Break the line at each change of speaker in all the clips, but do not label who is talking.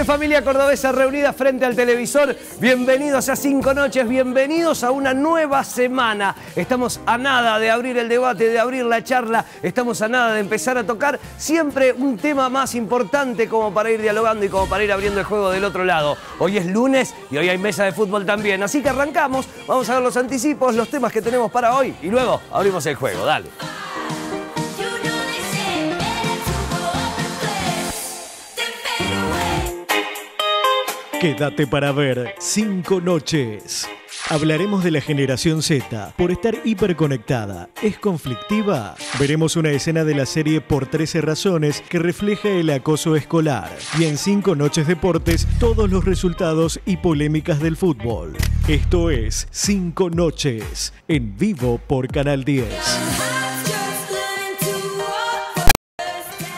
Familia cordobesa reunida frente al televisor, bienvenidos a 5 Noches, bienvenidos a una nueva semana. Estamos a nada de abrir el debate, de abrir la charla, estamos a nada de empezar a tocar siempre un tema más importante como para ir dialogando y como para ir abriendo el juego del otro lado. Hoy es lunes y hoy hay mesa de fútbol también, así que arrancamos, vamos a ver los anticipos, los temas que tenemos para hoy y luego abrimos el juego, dale.
Quédate para ver 5 Noches. Hablaremos de la generación Z. Por estar hiperconectada, ¿es conflictiva? Veremos una escena de la serie Por 13 razones que refleja el acoso escolar. Y en 5 Noches Deportes, todos los resultados y polémicas del fútbol. Esto es 5 Noches, en vivo por Canal 10.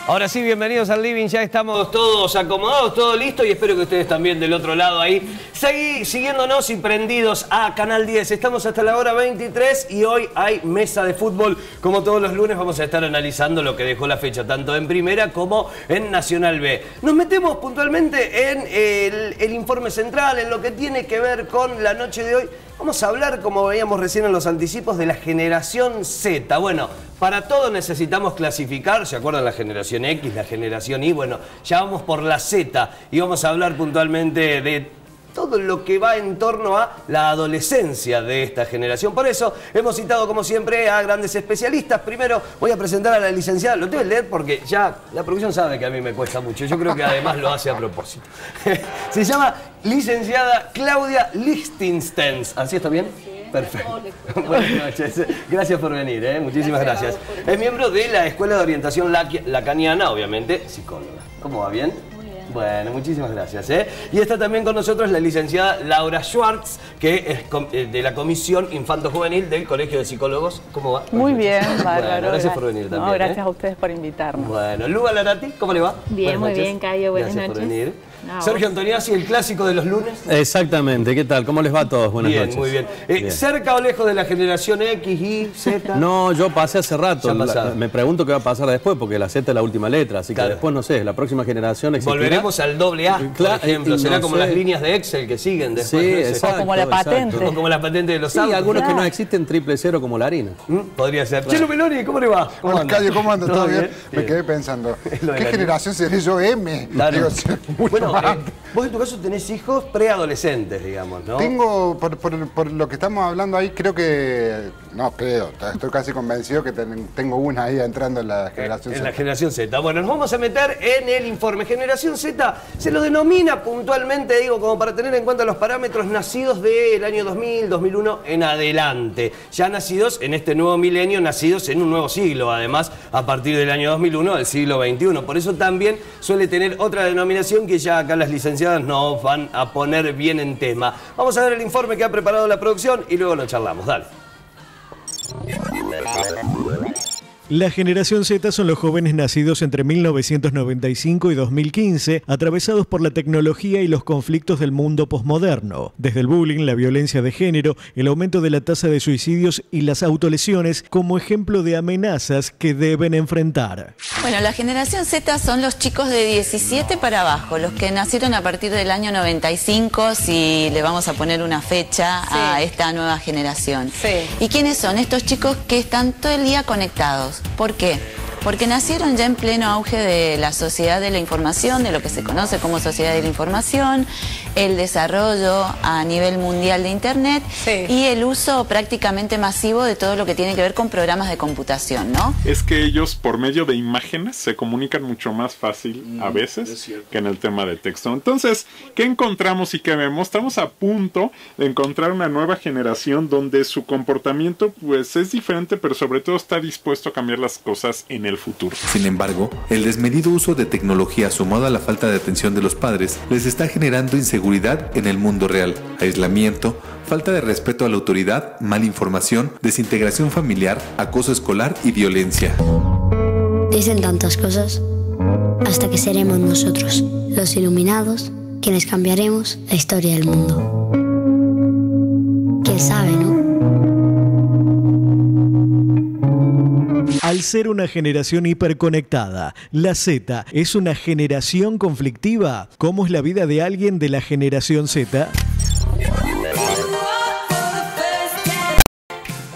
Ahora sí, bienvenidos al living, ya estamos todos acomodados, todo listo y espero que ustedes también del otro lado ahí. Seguí siguiéndonos y prendidos a Canal 10. Estamos hasta la hora 23 y hoy hay mesa de fútbol. Como todos los lunes vamos a estar analizando lo que dejó la fecha, tanto en Primera como en Nacional B. Nos metemos puntualmente en el informe central, en lo que tiene que ver con la noche de hoy. Vamos a hablar, como veíamos recién en los anticipos, de la generación Z. Bueno, para todo necesitamos clasificar. ¿Se acuerdan la generación X, la generación Y? Bueno, ya vamos por la Z y vamos a hablar puntualmente de todo lo que va en torno a la adolescencia de esta generación. Por eso hemos citado, como siempre, a grandes especialistas. Primero voy a presentar a la licenciada. Lo tengo que leer porque ya la producción sabe que a mí me cuesta mucho. Yo creo que además lo hace a propósito. Se llama licenciada Claudia Lichtenstein. ¿Así está bien? Perfecto. Buenas noches. Gracias por venir, muchísimas gracias. Es miembro de la Escuela de Orientación Lacaniana, obviamente, psicóloga. ¿Cómo va? ¿Bien? Bueno, muchísimas gracias. Y está también con nosotros la licenciada Laura Schwartz, que es de la Comisión Infanto-Juvenil del Colegio de Psicólogos. ¿Cómo va?
Muy bien, bárbaro.
Bueno, gracias por venir también.
No, gracias a ustedes por invitarnos.
Bueno, Luba Larati, ¿cómo le va?
Bien, muy bien, Cayo, buenas noches.
Gracias por venir. Sergio Antoniazzi, el clásico de los lunes.
Exactamente, ¿qué tal? ¿Cómo les va a todos? Buenas noches.
Muy bien. ¿Cerca o lejos de la generación X, Y, Z?
No, yo pasé hace rato. Me pregunto qué va a pasar después, porque la Z es la última letra, así que después no sé, la próxima generación existirá.
Volveremos al doble A, por ejemplo. Será como las líneas de Excel que siguen después.
Sí, exacto,
o como la patente.
O como la patente de los autos.
Sí, algunos que no existen 000 como la harina.
Podría ser. Chelo Meloni, ¿cómo le va?
Hola, Cayo, ¿cómo andas? ¿Todo bien? Me quedé pensando, ¿qué generación seré yo? M.
Claro. Bueno, vos en tu caso tenés hijos preadolescentes, digamos, ¿no?
Tengo, por lo que estamos hablando ahí, creo que... No, creo, estoy casi convencido que tengo una ahí entrando en la generación Z.
En la generación Z. Bueno, nos vamos a meter en el informe. Generación Z se lo denomina puntualmente, digo, como para tener en cuenta los parámetros nacidos del año 2000, 2001 en adelante. Ya nacidos en este nuevo milenio, nacidos en un nuevo siglo, además, a partir del año 2001 del siglo XXI. Por eso también suele tener otra denominación que ya acá las licenciadas nos van a poner bien en tema. Vamos a ver el informe que ha preparado la producción y luego lo charlamos. Dale.
La generación Z son los jóvenes nacidos entre 1995 y 2015, atravesados por la tecnología y los conflictos del mundo posmoderno, desde el bullying, la violencia de género, el aumento de la tasa de suicidios y las autolesiones como ejemplo de amenazas que deben enfrentar.
Bueno, la generación Z son los chicos de 17 para abajo, los que nacieron a partir del año 95, si le vamos a poner una fecha a esta nueva generación. ¿Y quiénes son? Estos chicos que están todo el día conectados. ¿Por qué? Porque nacieron ya en pleno auge de la sociedad de la información, de lo que se conoce como sociedad de la información, el desarrollo a nivel mundial de Internet y el uso prácticamente masivo de todo lo que tiene que ver con programas de computación, ¿no?
Es que ellos por medio de imágenes se comunican mucho más fácil a veces que en el tema de texto. Entonces, ¿qué encontramos y qué vemos? Estamos a punto de encontrar una nueva generación donde su comportamiento pues es diferente, pero sobre todo está dispuesto a cambiar las cosas en el futuro.
Sin embargo, el desmedido uso de tecnología sumado a la falta de atención de los padres les está generando inseguridad inseguridad en el mundo real, aislamiento, falta de respeto a la autoridad, mala información, desintegración familiar, acoso escolar y violencia.
Dicen tantas cosas, hasta que seremos nosotros, los iluminados, quienes cambiaremos la historia del mundo. ¿Quién sabe, no?
Al ser una generación hiperconectada, la Z es una generación conflictiva. ¿Cómo es la vida de alguien de la generación Z?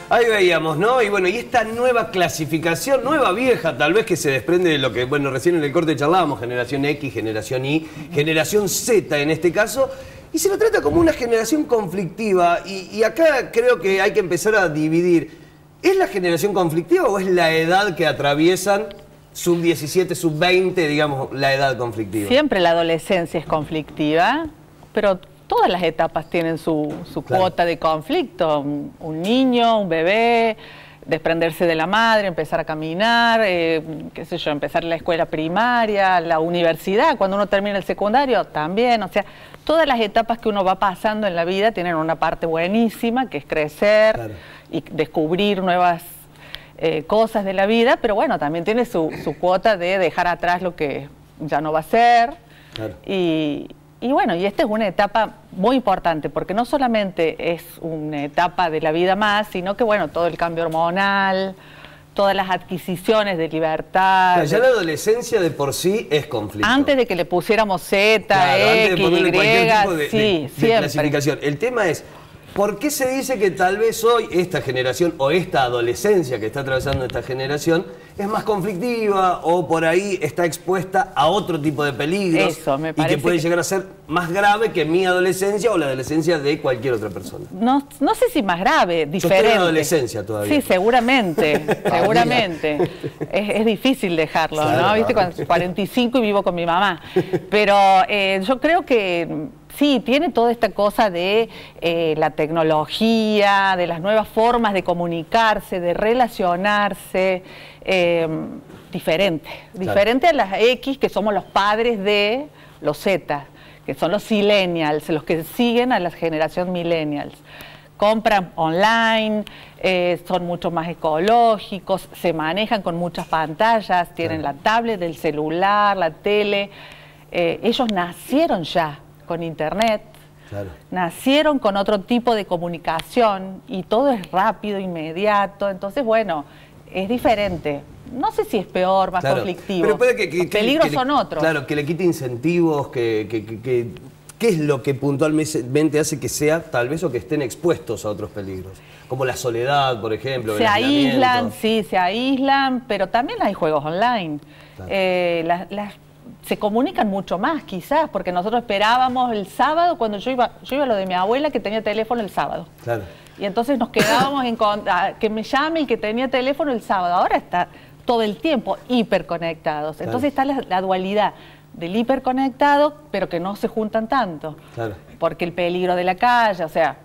Ahí veíamos, ¿no? Y bueno, y esta nueva clasificación, nueva vieja, tal vez que se desprende de lo que, bueno, recién en el corte charlábamos, generación X, generación Y, generación Z en este caso, y se lo trata como una generación conflictiva. Y acá creo que hay que empezar a dividir. ¿Es la generación conflictiva o es la edad que atraviesan sub-17, sub-20, digamos, la edad conflictiva?
Siempre la adolescencia es conflictiva, pero todas las etapas tienen su cuota de conflicto. Un niño, un bebé, desprenderse de la madre, empezar a caminar, qué sé yo, empezar la escuela primaria, la universidad, cuando uno termina el secundario también. O sea, todas las etapas que uno va pasando en la vida tienen una parte buenísima, que es crecer, claro, y descubrir nuevas cosas de la vida, pero bueno, también tiene su cuota de dejar atrás lo que ya no va a ser. Claro. Y bueno, y esta es una etapa muy importante, porque no solamente es una etapa de la vida más, sino que bueno, todo el cambio hormonal, todas las adquisiciones de libertad.
Claro, ya la adolescencia de por sí es conflicto.
Antes de que le pusiéramos Z,
claro,
X,
antes de ponerle
Y,
cualquier tipo
de
clasificación. El tema es, ¿por qué se dice que tal vez hoy esta generación o esta adolescencia que está atravesando esta generación es más conflictiva o por ahí está expuesta a otro tipo de peligros?
Eso, me parece,
y que puede llegar a ser más grave que mi adolescencia o la adolescencia de cualquier otra persona?
No sé si más grave, diferente.
Yo estoy en adolescencia todavía.
Sí, seguramente, seguramente. Es difícil dejarlo, claro, ¿no? Viste, con 45 y vivo con mi mamá. Pero yo creo que sí, tiene toda esta cosa de la tecnología, de las nuevas formas de comunicarse, de relacionarse, diferente. Claro. Diferente a las X, que somos los padres de los Z, que son los Zillennials, los que siguen a la generación Millennials. Compran online, son mucho más ecológicos, se manejan con muchas pantallas, tienen la tablet, el celular, la tele. Ellos nacieron ya con internet, claro, nacieron con otro tipo de comunicación y todo es rápido, inmediato. Entonces, bueno, es diferente. No sé si es peor, más claro, conflictivo.
Pero puede
los peligros son otros.
Claro, que le quite incentivos, ¿qué es lo que puntualmente hace que sea, tal vez, o que estén expuestos a otros peligros? Como la soledad, por ejemplo.
Se aíslan, sí, se aislan, pero también hay juegos online. Claro. Se comunican mucho más, quizás, porque nosotros esperábamos el sábado, cuando yo iba a lo de mi abuela, que tenía teléfono el sábado. Claro. Y entonces nos quedábamos que me llame el que tenía teléfono el sábado. Ahora está todo el tiempo hiperconectados. Claro. Entonces está la dualidad del hiperconectado, pero que no se juntan tanto. Claro. Porque el peligro de la calle, o sea,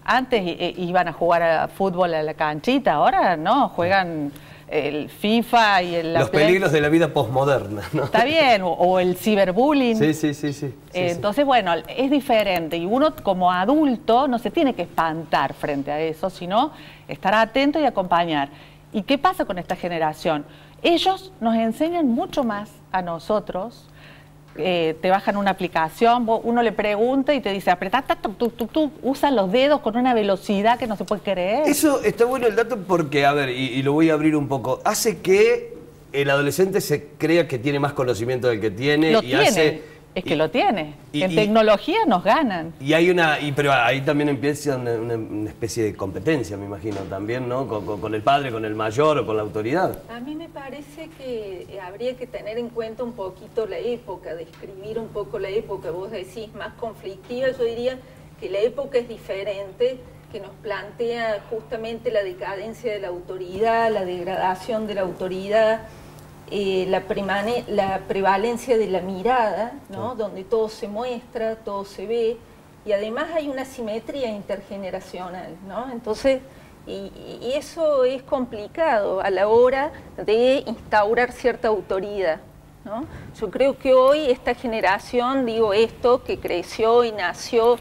antes iban a jugar a fútbol a la canchita, ahora no, juegan el FIFA y
los peligros de la vida posmoderna, ¿no?
Está bien, o el ciberbullying.
Sí.
Entonces, bueno, es diferente y uno como adulto no se tiene que espantar frente a eso, sino estar atento y acompañar. ¿Y qué pasa con esta generación? Ellos nos enseñan mucho más a nosotros. Te bajan una aplicación, uno le pregunta y te dice, apretá, tú usan los dedos con una velocidad que no se puede creer.
Eso está bueno el dato porque, a ver, y lo voy a abrir un poco, hace que el adolescente se crea que tiene más conocimiento del que tiene.
Es que lo tiene. En tecnología nos ganan.
Y hay pero ahí también empieza una especie de competencia, me imagino, también, ¿no? Con el padre, con el mayor o con la autoridad.
A mí me parece que habría que tener en cuenta un poquito la época, describir un poco la época. Vos decís más conflictiva, yo diría que la época es diferente, que nos plantea justamente la decadencia de la autoridad, la degradación de la autoridad, la prevalencia de la mirada, ¿no? Sí. Donde todo se muestra, todo se ve, y además hay una simetría intergeneracional, ¿no? Entonces, y eso es complicado a la hora de instaurar cierta autoridad. ¿no? Yo creo que hoy esta generación, digo esto, que creció y nació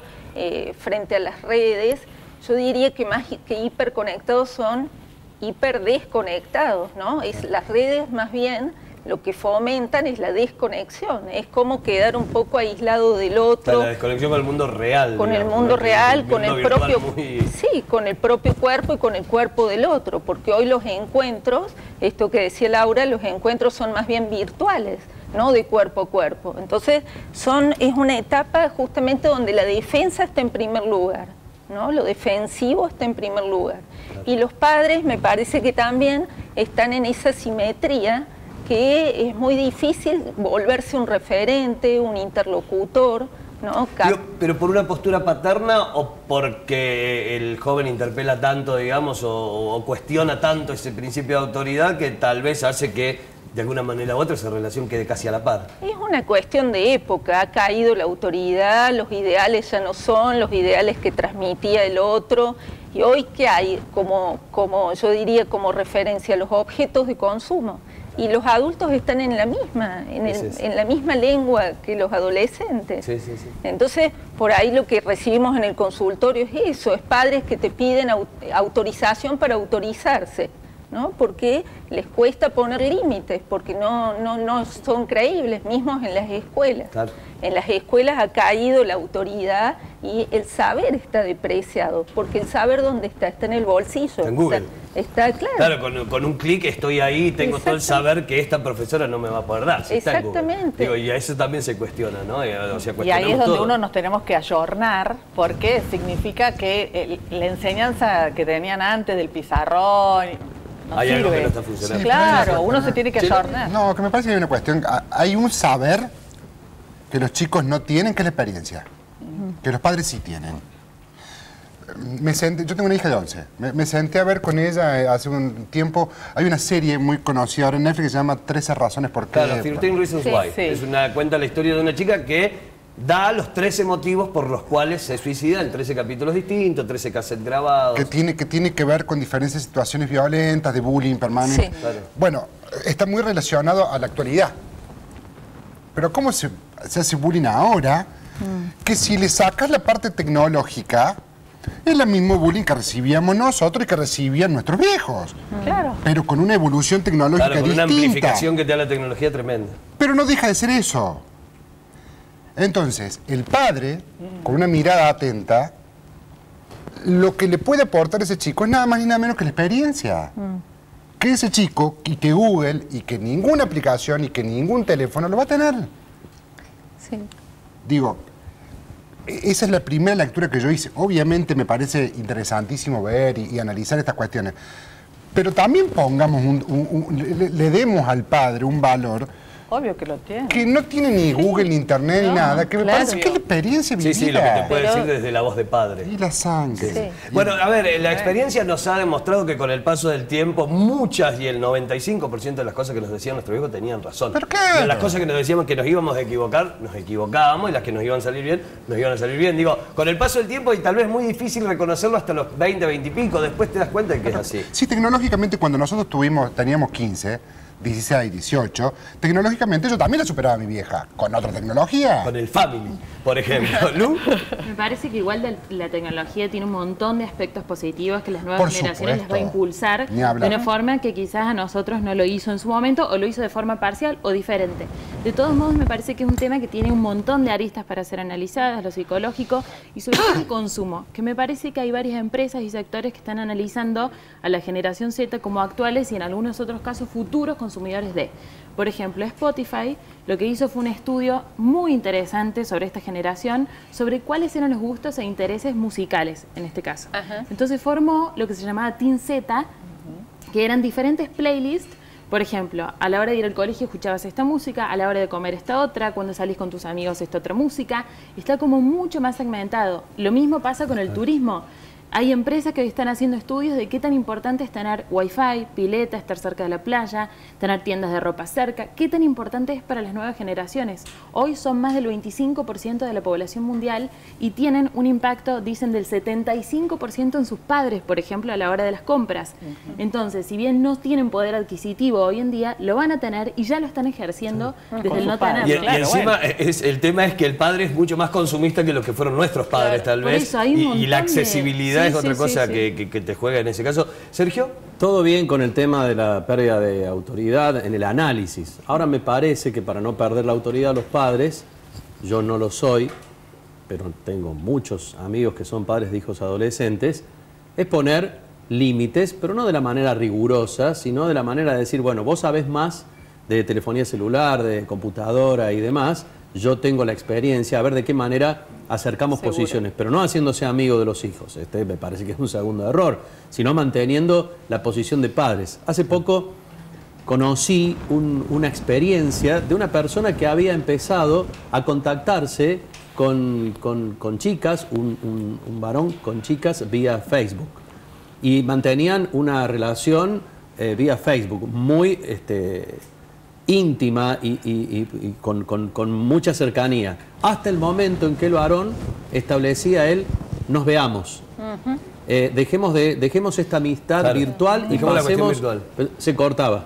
frente a las redes, yo diría que más que hiperconectados son hiperdesconectados, ¿no? Las redes más bien lo que fomentan es la desconexión, es como quedar un poco aislado del otro.
La desconexión con el mundo real.
Con el mundo real, con el propio, sí, con el propio cuerpo y con el cuerpo del otro, porque hoy los encuentros, esto que decía Laura, los encuentros son más bien virtuales, ¿no? De cuerpo a cuerpo. Entonces es una etapa justamente donde la defensa está en primer lugar, ¿no? Lo defensivo está en primer lugar. Y los padres me parece que también están en esa simetría que es muy difícil volverse un referente, un interlocutor, ¿no?
Pero por una postura paterna o porque el joven interpela tanto, digamos, o cuestiona tanto ese principio de autoridad que tal vez hace que de alguna manera u otra esa relación quede casi a la par.
Es una cuestión de época, ha caído la autoridad, los ideales ya no son los ideales que transmitía el otro, y hoy ¿qué hay? Como yo diría como referencia, los objetos de consumo. Y los adultos están en la misma, en la misma lengua que los adolescentes.
Sí, sí, sí.
Entonces, por ahí lo que recibimos en el consultorio es eso, es padres que te piden autorización para autorizarse, ¿no? Porque les cuesta poner límites, porque no son creíbles, mismos en las escuelas. Claro. En las escuelas ha caído la autoridad y el saber está depreciado, porque el saber ¿dónde está? Está en el bolsillo.
Está en Google.
Está claro.
Claro, con un clic estoy ahí, tengo todo el saber que esta profesora no me va a poder dar. Si
exactamente.
Digo, y a eso también se cuestiona, ¿no? O sea,
y ahí es donde
todo.
uno nos tenemos que ayornar, porque significa que la enseñanza que tenían antes del pizarrón no
hay
sirve.
algo que no está funcionando.
Sí, claro, uno se tiene que ayornar.
No, que me parece que hay una cuestión, hay un saber que los chicos no tienen, que es la experiencia, que los padres sí tienen. Yo tengo una hija de 11, me senté a ver con ella hace un tiempo, hay una serie muy conocida ahora en Netflix que se llama 13 razones por qué.
Claro, 13 Reasons Why. Sí. Es cuenta la historia de una chica que da los 13 motivos por los cuales se suicida en 13 capítulos distintos, 13 cassettes grabados.
Que tiene que ver con diferentes situaciones violentas, de bullying permanente.
Sí.
Claro. Bueno, está muy relacionado a la actualidad. Pero ¿cómo se hace bullying ahora? Que si le sacas la parte tecnológica, es el mismo bullying que recibíamos nosotros y que recibían nuestros viejos.
Claro.
Pero con una evolución tecnológica
con
distinta.
Una amplificación que te da la tecnología tremenda.
Pero no deja de ser eso. Entonces, el padre, con una mirada atenta, lo que le puede aportar a ese chico es nada más ni nada menos que la experiencia. Que ese chico, y que Google, y que ninguna aplicación, y que ningún teléfono lo va a tener.
Sí.
Digo, esa es la primera lectura que yo hice. Obviamente me parece interesantísimo ver y analizar estas cuestiones. Pero también pongamos le demos al padre un valor.
Obvio que lo tiene.
Que no tiene ni Google, ni Internet, ni nada. Que me parece que es la experiencia vivida.
Sí, lo que te puede decir desde la voz de padre.
Y la sangre.
Sí.
Bueno, a ver, la experiencia nos ha demostrado que con el paso del tiempo, muchas y el 95% de las cosas que nos decían nuestros viejos tenían razón.
¿Por qué?
Las cosas que nos decíamos que nos íbamos a equivocar, nos equivocábamos, y las que nos iban a salir bien, nos iban a salir bien. Digo, con el paso del tiempo, y tal vez muy difícil reconocerlo hasta los 20, 20 y pico, después te das cuenta de que es así.
Sí, tecnológicamente cuando nosotros teníamos 15... 16, 18, tecnológicamente yo también la superaba a mi vieja. ¿Con otra tecnología?
Con el Family, por ejemplo. ¿Lu?
Me parece que igual la tecnología tiene un montón de aspectos positivos que las nuevas generaciones les va a impulsar de una forma que quizás a nosotros no lo hizo en su momento, o lo hizo de forma parcial o diferente. De todos modos, me parece que es un tema que tiene un montón de aristas para ser analizadas, lo psicológico y sobre todo el consumo, que me parece que hay varias empresas y sectores que están analizando a la generación Z como actuales y en algunos otros casos futuros consumidores de. Por ejemplo, Spotify lo que hizo fue un estudio muy interesante sobre esta generación, sobre cuáles eran los gustos e intereses musicales, en este caso. Entonces formó lo que se llamaba Teen Z, que eran diferentes playlists. Por ejemplo, a la hora de ir al colegio escuchabas esta música, a la hora de comer esta otra, cuando salís con tus amigos esta otra música. Está como mucho más segmentado. Lo mismo pasa con el turismo. Hay empresas que hoy están haciendo estudios de qué tan importante es tener wifi, pileta, estar cerca de la playa, tener tiendas de ropa cerca, qué tan importante es para las nuevas generaciones. Hoy son más del 25% de la población mundial y tienen un impacto, dicen, del 75% en sus padres, por ejemplo, a la hora de las compras. Entonces, si bien no tienen poder adquisitivo hoy en día, lo van a tener y ya lo están ejerciendo desde el no tener.
Y encima el tema es que el padre es mucho más consumista que lo que fueron nuestros padres, tal vez. Y la accesibilidad es otra cosa que te juega en ese caso. Sergio.
Todo bien con el tema de la pérdida de autoridad en el análisis. Ahora me parece que para no perder la autoridad de los padres, yo no lo soy, pero tengo muchos amigos que son padres de hijos adolescentes, es poner límites, pero no de la manera rigurosa, sino de la manera de decir, bueno, vos sabés más de telefonía celular, de computadora y demás, yo tengo la experiencia, a ver de qué manera acercamos posiciones, pero no haciéndose amigo de los hijos, me parece que es un segundo error, sino manteniendo la posición de padres. Hace poco conocí una experiencia de una persona que había empezado a contactarse con chicas, un varón con chicas vía Facebook, y mantenían una relación vía Facebook muy íntima y con mucha cercanía, hasta el momento en que el varón establecía nos veamos. Dejemos esta amistad virtual y pasemos. Se cortaba,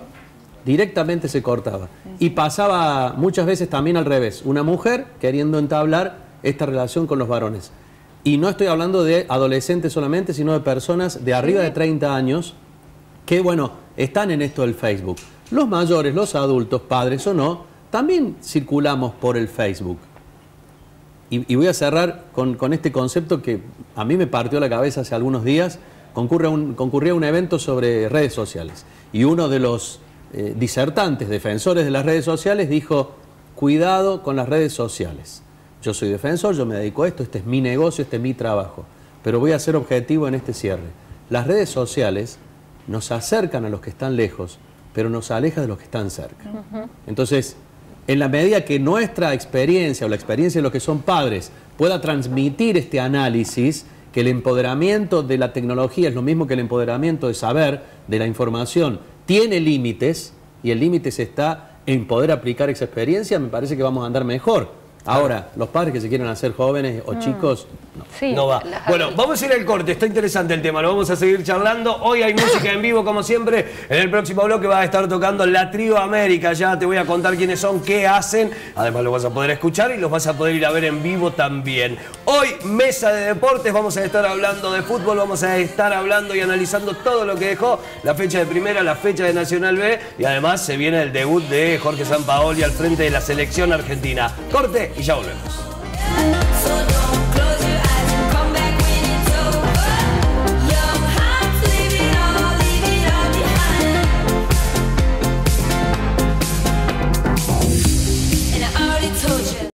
directamente se cortaba. Y pasaba muchas veces también al revés, una mujer queriendo entablar esta relación con los varones. Y no estoy hablando de adolescentes solamente, sino de personas de arriba de 30 años que, bueno, están en esto del Facebook. Los mayores, los adultos, padres o no, también circulamos por el Facebook. Y voy a cerrar con este concepto que a mí me partió la cabeza hace algunos días. Concurría a un evento sobre redes sociales. Y uno de los disertantes, defensores de las redes sociales, dijo, cuidado con las redes sociales. Yo soy defensor, yo me dedico a esto, este es mi negocio, este es mi trabajo. Pero voy a ser objetivo en este cierre. Las redes sociales nos acercan a los que están lejos, pero nos aleja de los que están cerca. Entonces, en la medida que nuestra experiencia o la experiencia de los que son padres pueda transmitir este análisis, que el empoderamiento de la tecnología es lo mismo que el empoderamiento de saber, de la información, tiene límites, y el límite está en poder aplicar esa experiencia, me parece que vamos a andar mejor. Ahora, los padres que se quieren hacer jóvenes o chicos, no.
Sí,
no va. Bueno, vamos a ir al corte, está interesante el tema, lo vamos a seguir charlando. Hoy hay música en vivo, como siempre. En el próximo bloque va a estar tocando la Trío América. Ya te voy a contar quiénes son, qué hacen. Además lo vas a poder escuchar y los vas a poder ir a ver en vivo también. Hoy, mesa de deportes, vamos a estar hablando de fútbol, vamos a estar hablando y analizando todo lo que dejó la fecha de primera, la fecha de Nacional B, y además se viene el debut de Jorge Sampaoli al frente de la selección argentina. Corte y ya volvemos.